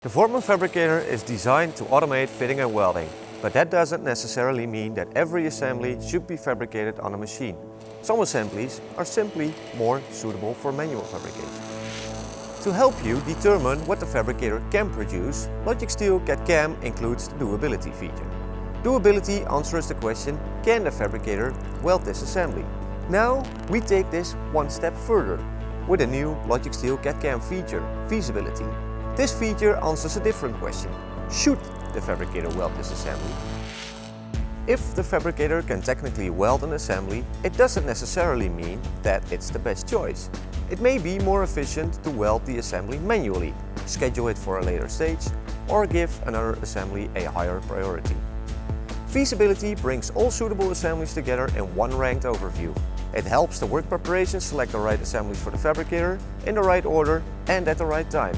The Voortman Fabricator is designed to automate fitting and welding, but that doesn't necessarily mean that every assembly should be fabricated on a machine. Some assemblies are simply more suitable for manual fabrication. To help you determine what the fabricator can produce, LogicSteel CADCAM includes the Doability feature. Doability answers the question, can the fabricator weld this assembly? Now we take this one step further with a new LogicSteel CADCAM feature, Feasibility. This feature answers a different question. Should the fabricator weld this assembly? If the fabricator can technically weld an assembly, it doesn't necessarily mean that it's the best choice. It may be more efficient to weld the assembly manually, schedule it for a later stage, or give another assembly a higher priority. Feasibility brings all suitable assemblies together in one ranked overview. It helps the work preparation select the right assemblies for the fabricator in the right order and at the right time.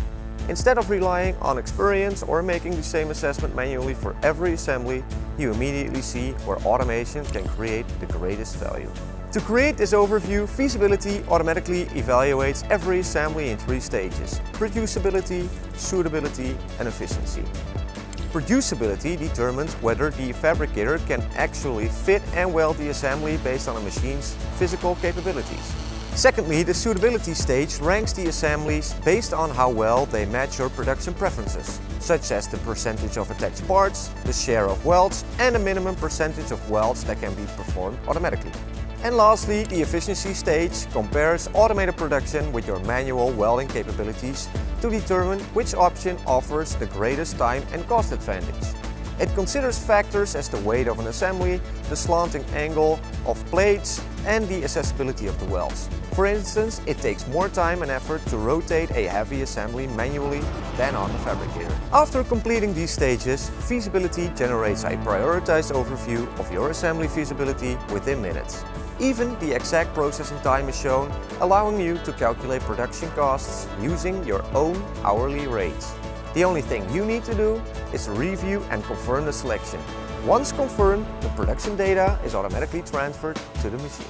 Instead of relying on experience or making the same assessment manually for every assembly, you immediately see where automation can create the greatest value. To create this overview, Feasibility automatically evaluates every assembly in 3 stages: producibility, suitability and efficiency. Producibility determines whether the fabricator can actually fit and weld the assembly based on a machine's physical capabilities. Secondly, the suitability stage ranks the assemblies based on how well they match your production preferences, such as the percentage of attached parts, the share of welds, and a minimum percentage of welds that can be performed automatically. And lastly, the efficiency stage compares automated production with your manual welding capabilities to determine which option offers the greatest time and cost advantage. It considers factors as the weight of an assembly, the slanting angle of plates, and the accessibility of the welds. For instance, it takes more time and effort to rotate a heavy assembly manually than on the fabricator. After completing these stages, Feasibility generates a prioritized overview of your assembly feasibility within minutes. Even the exact processing time is shown, allowing you to calculate production costs using your own hourly rates. The only thing you need to do is review and confirm the selection. Once confirmed, the production data is automatically transferred to the machine.